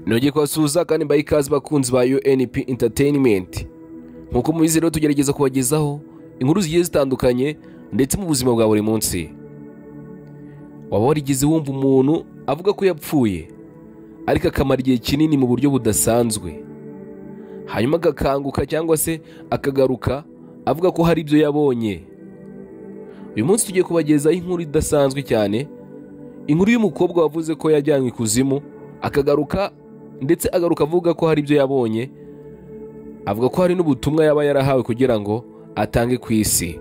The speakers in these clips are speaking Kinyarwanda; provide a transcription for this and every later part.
Nongeye kubasuhuza kandi mbaye ikaze bakunzi ba UNP Entertainment. Nkuko mubizi rero tugerageza kubagezaho inkuru zigiye zitandukanye ndetse mu buzima bwa buri munsi. Waba warigize wumva umuntu avuga ko yapfuye ariko akamara igihe kinini mu buryo budasanzwe, hanyuma agakanguka cyangwa se akagaruka avuga ko hari ibyo yabonye. Uyu munsi tugiye kubagezaho inkuru idasanzwe cyane, inkuru y'umukobwa wavuze ko yajyanywe ikuzimu akagaruka ndetse agaruka avuga ko hari ibyo yabonye, avuga ko hari n'ubutumwa yaba yarahawe kugira ngo atange ku isi.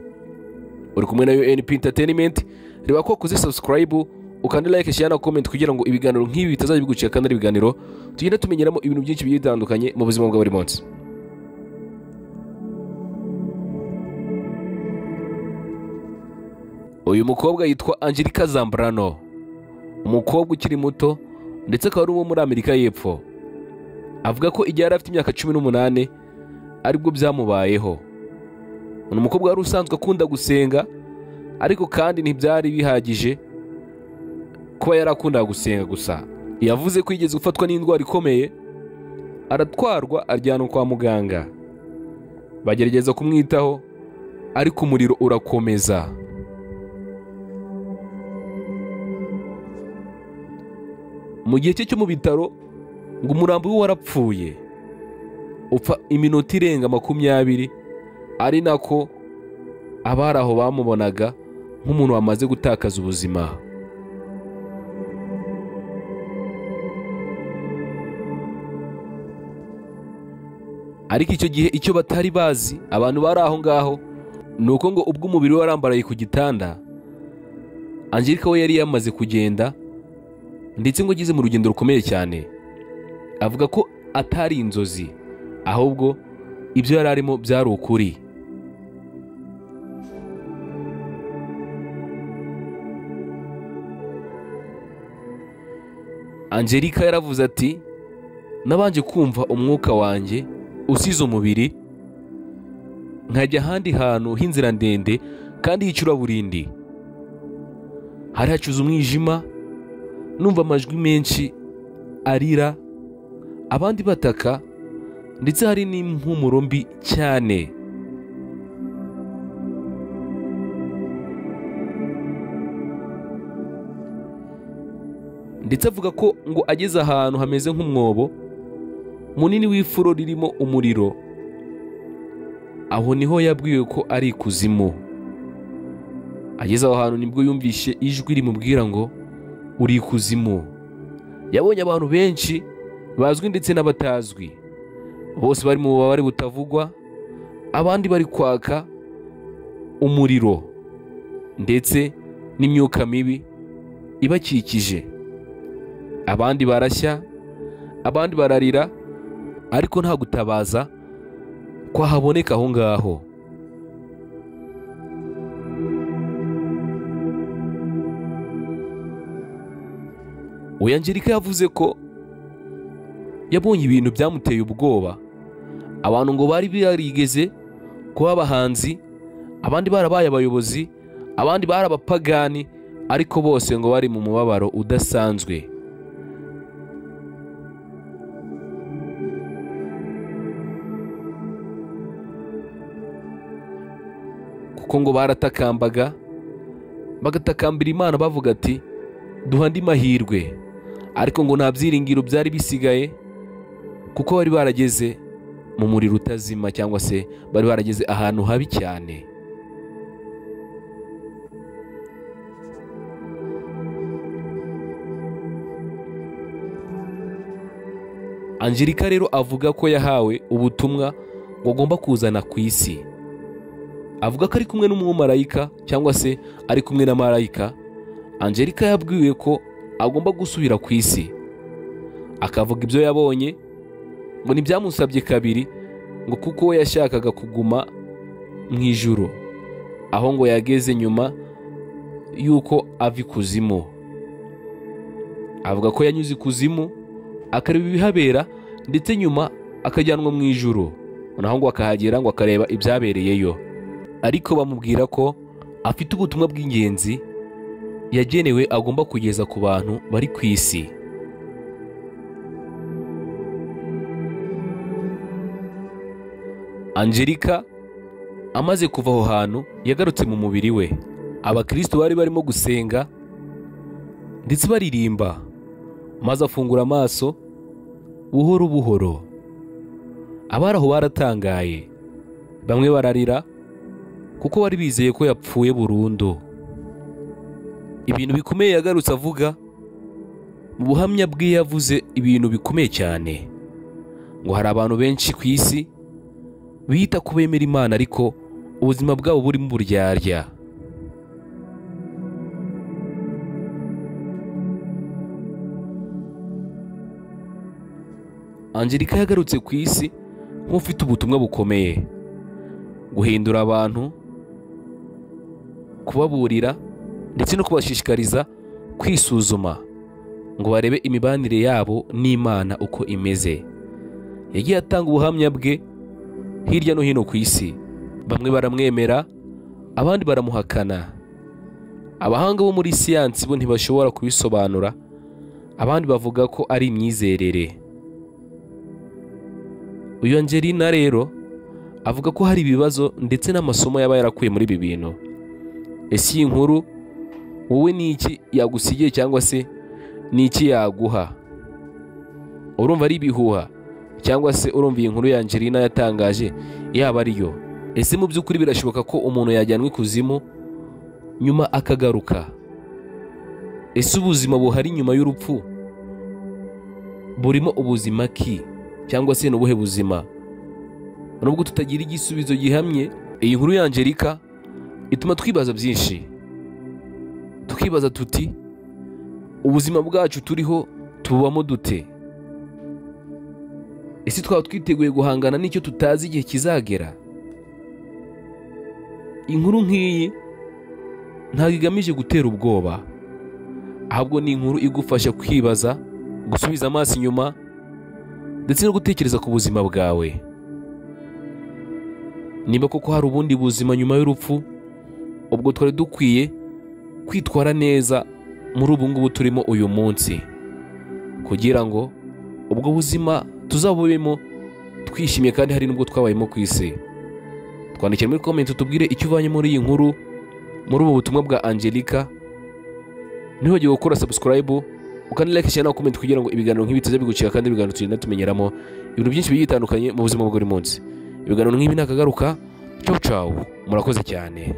Uri kumwe na UNP Entertainment, reba ko wakoze subscribe ukanda like, share na comment kugira ngo ibiganiro nk'ibi bitazajya bigucika kandi ari ibiganiro tugenda tumenyeramo ibintu byinshi bigiye bitandukanye mu buzima bwa buri munsi. Uyu mukobwa yitwa Angelica Zambrano, umukobwa ukiri muto ndetse akaba ari uwo muri Amerika y'Epfo. Avuga ko igihe yari afite imyaka 18 aribwo byamubayeho. Ni umukobwa wari usanzwe akunda gusenga, ariko kandi ntibyari bihagije kuba yarakundaga gusenga gusa. Yavuze ko yigeze gufatwa n'indwara ikomeye, aratwarwa ajyanwa kwa muganga, bagerageza kumwitaho ariko umuriro urakomeza. Mu gihe cye cyo mu bitaro ngo umurambo we warapfuye upfa iminota irenga 20, ari nako abari aho bamubonaga nk'umuntu wamaze gutakaza ubuzima. Ariko icyo gihe icyo batari bazi abantu bari aho ngaho ni uko ngo ubwo umubiri we warambaraye ku gitanda, Angelica we yari yamaze kugenda ndetse ngo ageze mu rugendo rukomeye cyane. Avuga ko atari inzozi ahubwo ibyo yari arimo byari ukuri. Angelica yaravuze ati, nabanje kumva umwuka wanjye usize umubiri nkajya ahandi hantu h'inzira ndende kandi y'icuraburindi. Hari hacuze umwijima, numva amajwi menshi arira, abandi bataka, ndetse hari n'impumuro mbi cyane. Ndetse avuga ko ngo ageze ahantu hameze nk'umwobo munini w'ifuro ririmo umuriro, aho niho yabwiwe ko ari ikuzimu. Ageze aho hantu nibwo yumvishe ijwi rimubwira ngo uri ikuzimu. Yabonye abantu benshi bazwi ndetse n'abatazwi, bose bari mu bubabare butavugwa, abandi bari kwaka umuriro ndetse n'imyuka mibi ibakikije. Abandi barashya, abandi bararira, ariko nta gutabaza kwahaboneka aho ngaho. Uyu Angelica yavuze ko yabonye ibintu byamuteye ubwoba. Abantu ngo bari barigeze kuba abahanzi, abandi barabaye abayobozi, abandi bari abapagani, ariko bose ngo bari mu mubabaro udasanzwe. Kuko ngo baratakambaga, bagatakambira Imana bavuga ati, duha andi mahirwe. Ariko ngo nta byiringiro byari bisigaye kuko bari barageze mu muriro utazima, cyangwa se bari barageze ahantu habi cyane. Angelica rero avuga ko yahawe ubutumwa ngo agomba kuzana ku isi. Avuga ko ari kumwe n'umumarayika cyangwa se ari kumwe na marayika. Angelica yabwiwe ko agomba gusubira ku isi, akavuga ibyo yabonye, ngo ntibyamusabye kabiri, ngo kuko we yashakaga kuguma mu ijuru, aho ngo yageze nyuma y'uko ava ikuzimu. Avuga ko yanyuze ikuzimu akareba ibihabera ndetse nyuma akajyanwa mu ijuru, naho ngo akahagera ngo akareba ibyabereyeyo. Ariko bamubwira ko afite ubutumwa bw'ingenzi yagenewe agomba kugeza ku bantu bari ku isi. Angelica amaze kuva aho hantu yagarutse mu mubiri we. Abakristo bari barimo gusenga ndetse baririmba, maze afungura amaso buhoro buhoro. Abari aho baratangaye, bamwe bararira kuko bari bizeye ko yapfuye burundu. Ibintu bikomeye yagarutse avuga. Mu buhamya bwe yavuze ibintu bikomeye cyane, ngo hari abantu benshi ku isi bita ko bemera Imana ariko ubuzima bwabo burimo uburyarya. Angelica yagarutse ku isi nk'ufite ubutumwa bukomeye, guhindura abantu, kubaburira ndetse no kubashishikariza kwisuzuma ngo barebe imibanire yabo n'Imana uko imeze. Yagiye atanga ubuhamya bwe hirya no hino ku isi. Bamwe baramwemera, abandi baramuhakana. Abahanga bo muri siyansi bo ntibashobora kubisobanura, abandi bavuga ko ari imyizerere. Uyu Angelina rero avuga ko hari ibibazo ndetse n'amasomo yaba yarakuye muri ibi bintu. Ese iyi nkuru wowe ni iki yagusigiye cyangwa se ni iki yaguha? Urumva ari ibihuha cyangwa se urumva iyi nkuru ya Angelina yatangaje yaba ariyo? Ese mu by'ukuri birashoboka ko umuntu yajyanwa ikuzimu nyuma akagaruka? Ese ubuzima buhari nyuma y'urupfu burimo ubuzima ki, cyangwa se n'ubuhe buzima? Nubwo tutagira igisubizo gihamye, iyi nkuru ya Angelica ituma twibaza byinshi. Tukibaza tuti, ubuzima bwacu turiho tubamo dute? Ese twaba twiteguye guhangana n'icyo tutazi igihe kizagera? Inkuru nk'iyi ntabwo igamije gutera ubwoba, ahubwo ni inkuru igufasha kwibaza, gusubiza amaso inyuma ndetse no gutekereza ku buzima bwawe. Niba koko hari ubundi buzima nyuma y'urupfu, ubwo twari dukwiye kwitwara neza muri ubu ngubu turimo uyu munsi, kugira ngo ubwo buzima tuzabubemo twishimye kandi hari n'ubwo twabayemo ku isi. Twandikira muri comment utubwire icyo uvanye muri iyi nkuru, muri ubu butumwa bwa Angelica. Ntiwibagirwe gukora subscribe, ukandi like, share na comment kugira ngo ibiganiro nk'ibi tuze bigucika kandi ibiganiro tugenda tumenyeramo ibintu byinshi bigiye bitandukanye mu buzima bwa buri munsi. Ibiganiro nk'ibi nakagaruka. Ciao ciao, murakoze cyane.